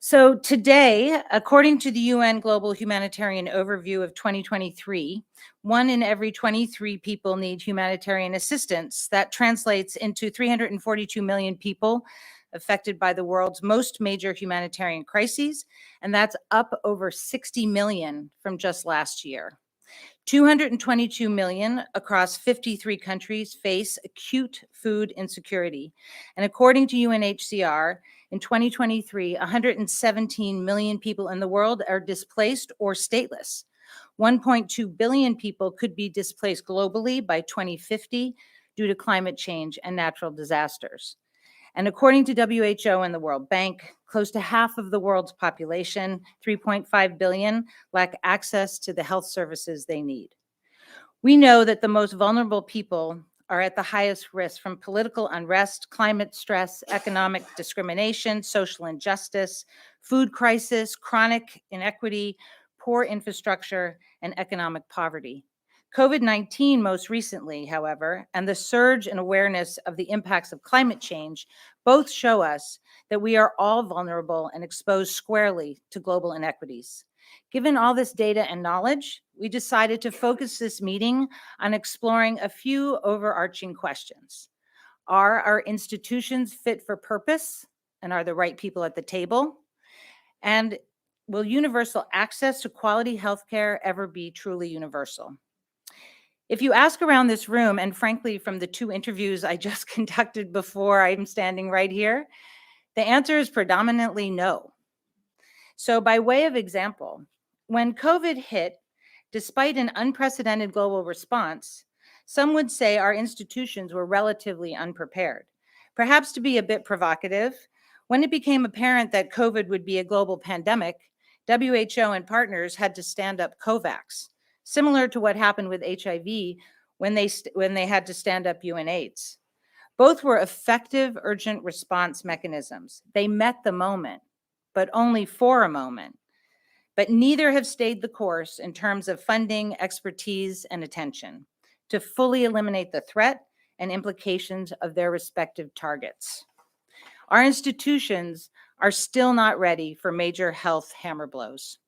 So today, according to the UN Global Humanitarian Overview of 2023, 1 in every 23 people need humanitarian assistance. That translates into 342 million people affected by the world's most major humanitarian crises, and that's up over 60 million from just last year. 222 million across 53 countries face acute food insecurity. And according to UNHCR, in 2023, 117 million people in the world are displaced or stateless. 1.2 billion people could be displaced globally by 2050 due to climate change and natural disasters. And according to WHO and the World Bank, close to half of the world's population, 3.5 billion, lack access to the health services they need. We know that the most vulnerable people are at the highest risk from political unrest, climate stress, economic discrimination, social injustice, food crisis, chronic inequity, poor infrastructure, and economic poverty. COVID-19 most recently, however, and the surge in awareness of the impacts of climate change both show us that we are all vulnerable and exposed squarely to global inequities. Given all this data and knowledge, we decided to focus this meeting on exploring a few overarching questions. Are our institutions fit for purpose, and are the right people at the table? And will universal access to quality healthcare ever be truly universal? If you ask around this room, and frankly, from the 2 interviews I just conducted before I'm standing right here, the answer is predominantly no. So by way of example, when COVID hit, despite an unprecedented global response, some would say our institutions were relatively unprepared. Perhaps to be a bit provocative, when it became apparent that COVID would be a global pandemic, WHO and partners had to stand up COVAX, similar to what happened with HIV when they had to stand up UNAIDS. Both were effective urgent response mechanisms. They met the moment, but only for a moment. But neither have stayed the course in terms of funding, expertise, and attention to fully eliminate the threat and implications of their respective targets. Our institutions are still not ready for major health hammer blows.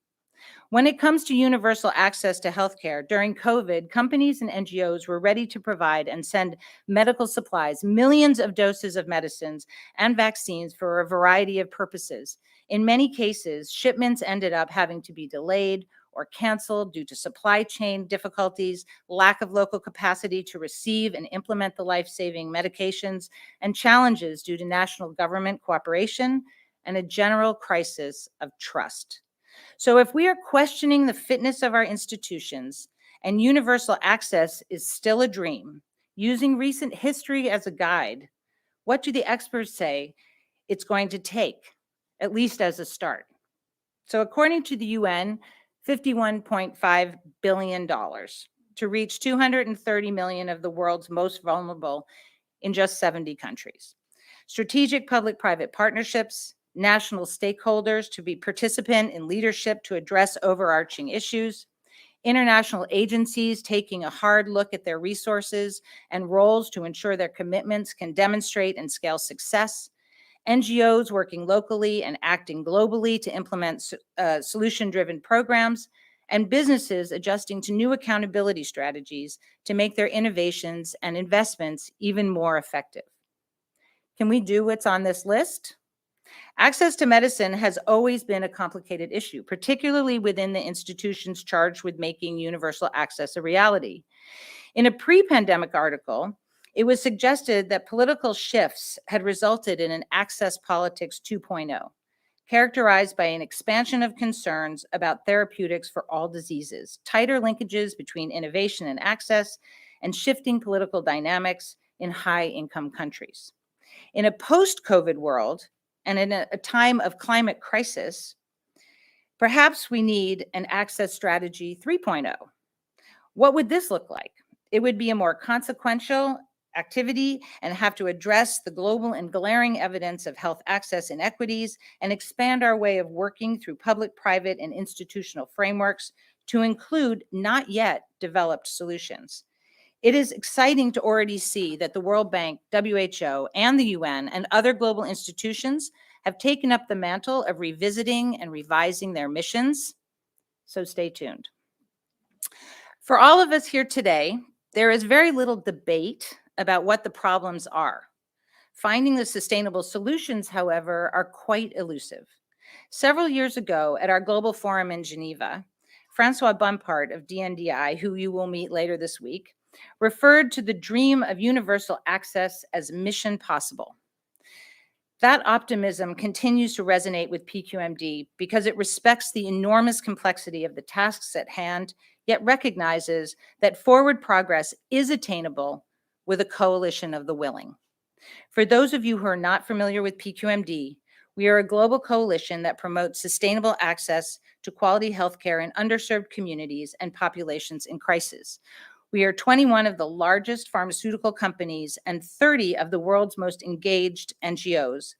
When it comes to universal access to healthcare, during COVID, companies and NGOs were ready to provide and send medical supplies, millions of doses of medicines and vaccines for a variety of purposes. In many cases, shipments ended up having to be delayed or canceled due to supply chain difficulties, lack of local capacity to receive and implement the life-saving medications, and challenges due to national government cooperation and a general crisis of trust. So if we are questioning the fitness of our institutions and universal access is still a dream, using recent history as a guide, what do the experts say it's going to take, at least as a start? So according to the UN, $51.5 billion to reach 230 million of the world's most vulnerable in just 70 countries. Strategic public-private partnerships, national stakeholders to be participant in leadership to address overarching issues, international agencies taking a hard look at their resources and roles to ensure their commitments can demonstrate and scale success, NGOs working locally and acting globally to implement solution-driven programs, and businesses adjusting to new accountability strategies to make their innovations and investments even more effective. Can we do what's on this list? Access to medicine has always been a complicated issue, particularly within the institutions charged with making universal access a reality. In a pre-pandemic article, it was suggested that political shifts had resulted in an access politics 2.0, characterized by an expansion of concerns about therapeutics for all diseases, tighter linkages between innovation and access, and shifting political dynamics in high-income countries. In a post-COVID world, and in a time of climate crisis, perhaps we need an access strategy 3.0. What would this look like? It would be a more consequential activity and have to address the global and glaring evidence of health access inequities and expand our way of working through public, private, and institutional frameworks to include not yet developed solutions. It is exciting to already see that the World Bank, WHO, and the UN and other global institutions have taken up the mantle of revisiting and revising their missions. So stay tuned. For all of us here today, there is very little debate about what the problems are. Finding the sustainable solutions, however, are quite elusive. Several years ago at our global forum in Geneva, Francois Bumpart of DNDi, who you will meet later this week, referred to the dream of universal access as mission possible. That optimism continues to resonate with PQMD because it respects the enormous complexity of the tasks at hand, yet recognizes that forward progress is attainable with a coalition of the willing. For those of you who are not familiar with PQMD, we are a global coalition that promotes sustainable access to quality healthcare in underserved communities and populations in crisis. We are 21 of the largest pharmaceutical companies and 30 of the world's most engaged NGOs.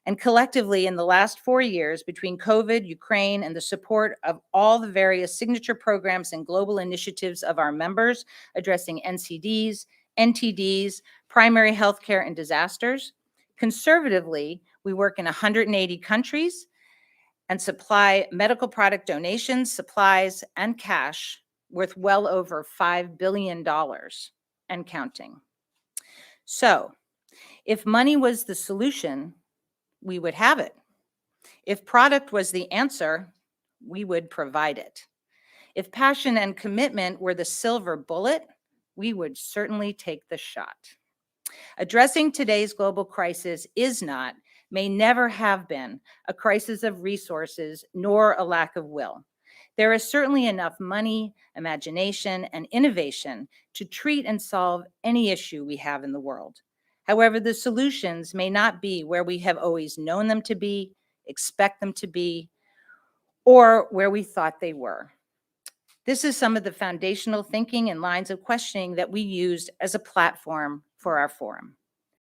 And collectively, in the last 4 years, between COVID, Ukraine, and the support of all the various signature programs and global initiatives of our members addressing NCDs, NTDs, primary healthcare, and disasters, conservatively, we work in 180 countries and supply medical product donations, supplies, and cash worth well over $5 billion and counting. So, if money was the solution, we would have it. If product was the answer, we would provide it. If passion and commitment were the silver bullet, we would certainly take the shot. Addressing today's global crisis is not, may never have been, a crisis of resources nor a lack of will. There is certainly enough money, imagination, and innovation to treat and solve any issue we have in the world. However, the solutions may not be where we have always known them to be, expect them to be, or where we thought they were. This is some of the foundational thinking and lines of questioning that we used as a platform for our forum.